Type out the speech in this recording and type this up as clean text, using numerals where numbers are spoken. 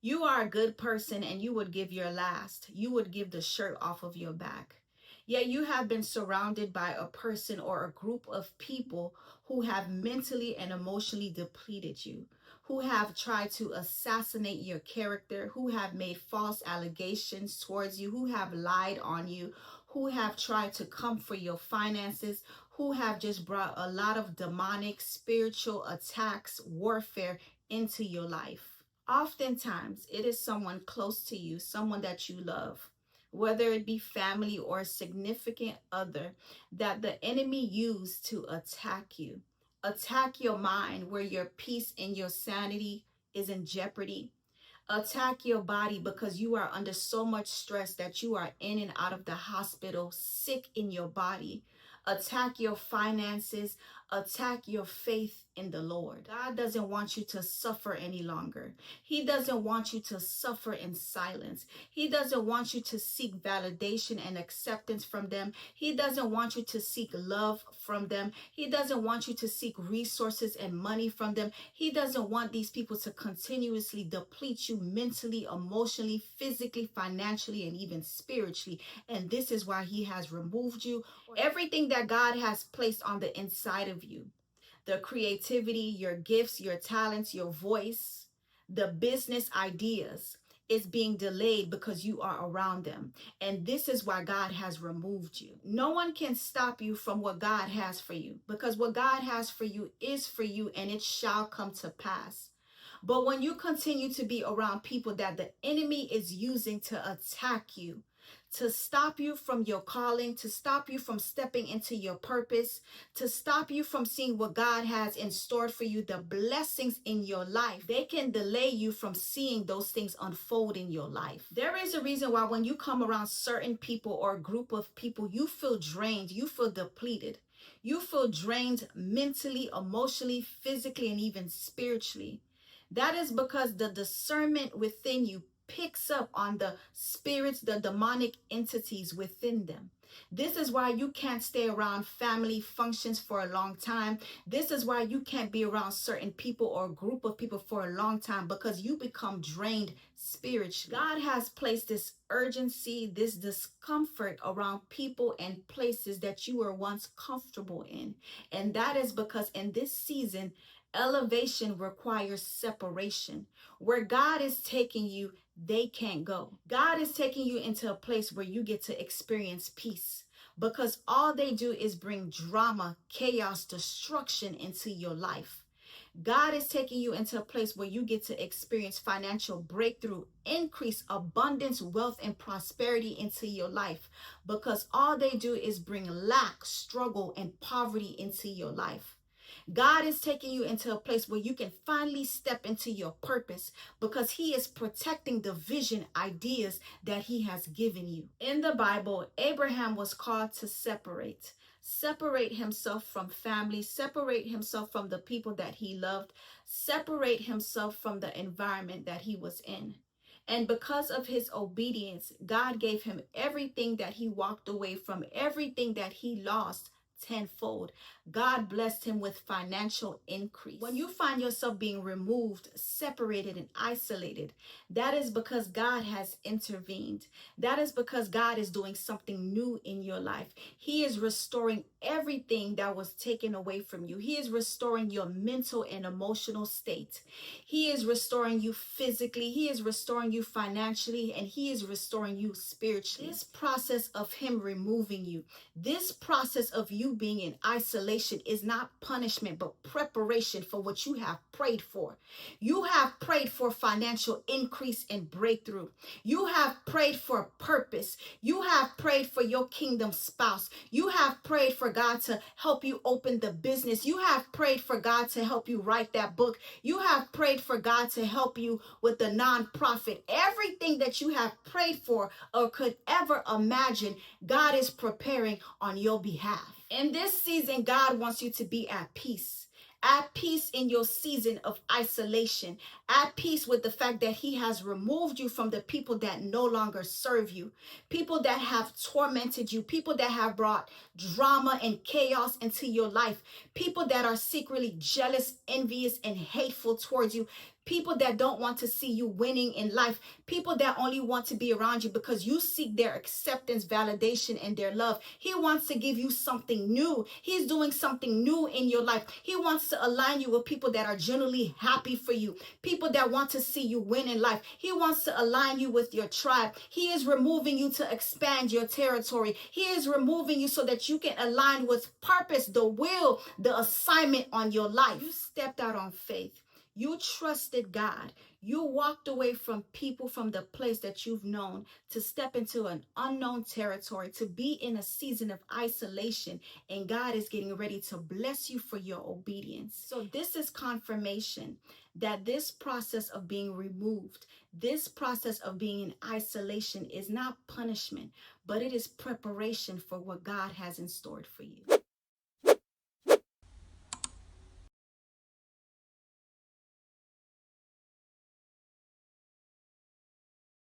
You are a good person and you would give your last. You would give the shirt off of your back. Yet you have been surrounded by a person or a group of people who have mentally and emotionally depleted you, who have tried to assassinate your character, who have made false allegations towards you, who have lied on you, who have tried to come for your finances, who have just brought a lot of demonic spiritual attacks, warfare into your life. Oftentimes, it is someone close to you, someone that you love, whether it be family or a significant other, that the enemy used to attack your mind, where your peace and your sanity is in jeopardy, attack your body because you are under so much stress that you are in and out of the hospital, sick in your body, attack your finances, attack your faith in the Lord. God doesn't want you to suffer any longer. He doesn't want you to suffer in silence. He doesn't want you to seek validation and acceptance from them. He doesn't want you to seek love from them. He doesn't want you to seek resources and money from them. He doesn't want these people to continuously deplete you mentally, emotionally, physically, financially, and even spiritually. And this is why he has removed you. Everything that God has placed on the inside of you, the creativity, your gifts, your talents, your voice, the business ideas, is being delayed because you are around them. And this is why God has removed you. No one can stop you from what God has for you, because what God has for you is for you and it shall come to pass. But when you continue to be around people that the enemy is using to attack you, to stop you from your calling, to stop you from stepping into your purpose, to stop you from seeing what God has in store for you, the blessings in your life, they can delay you from seeing those things unfold in your life. There is a reason why when you come around certain people or a group of people, you feel drained, you feel depleted. You feel drained mentally, emotionally, physically, and even spiritually. That is because the discernment within you picks up on the spirits, the demonic entities within them. This is why you can't stay around family functions for a long time. This is why you can't be around certain people or a group of people for a long time, because you become drained spiritually. God has placed this urgency, this discomfort around people and places that you were once comfortable in. And that is because in this season, elevation requires separation. Where God is taking you, they can't go. God is taking you into a place where you get to experience peace, because all they do is bring drama, chaos, destruction into your life. God is taking you into a place where you get to experience financial breakthrough, increase, abundance, wealth, and prosperity into your life, because all they do is bring lack, struggle, and poverty into your life. God is taking you into a place where you can finally step into your purpose, because he is protecting the vision, ideas that he has given you. In the Bible, Abraham was called to separate himself from family, separate himself from the people that he loved, separate himself from the environment that he was in. And because of his obedience, God gave him everything that he walked away from, everything that he lost tenfold. God blessed him with financial increase. When you find yourself being removed, separated, and isolated, that is because God has intervened. That is because God is doing something new in your life. He is restoring everything that was taken away from you. He is restoring your mental and emotional state. He is restoring you physically. He is restoring you financially, and he is restoring you spiritually. This process of him removing you, this process of you being in isolation, is not punishment, but preparation for what you have prayed for. You have prayed for financial increase and breakthrough. You have prayed for purpose. You have prayed for your kingdom spouse. You have prayed for God to help you open the business. You have prayed for God to help you write that book. You have prayed for God to help you with the nonprofit. Everything that you have prayed for or could ever imagine, God is preparing on your behalf. In this season, God wants you to be at peace. At peace in your season of isolation. At peace with the fact that he has removed you from the people that no longer serve you. People that have tormented you. People that have brought drama and chaos into your life. People that are secretly jealous, envious, and hateful towards you. people that don't want to see you winning in life, people that only want to be around you because you seek their acceptance, validation, and their love. He wants to give you something new. He's doing something new in your life. He wants to align you with people that are genuinely happy for you, people that want to see you win in life. He wants to align you with your tribe. He is removing you to expand your territory. He is removing you so that you can align with purpose, the will, the assignment on your life. You stepped out on faith. You trusted God. You walked away from people, from the place that you've known, to step into an unknown territory, to be in a season of isolation. And God is getting ready to bless you for your obedience. So this is confirmation that this process of being removed, this process of being in isolation is not punishment, but it is preparation for what God has in store for you.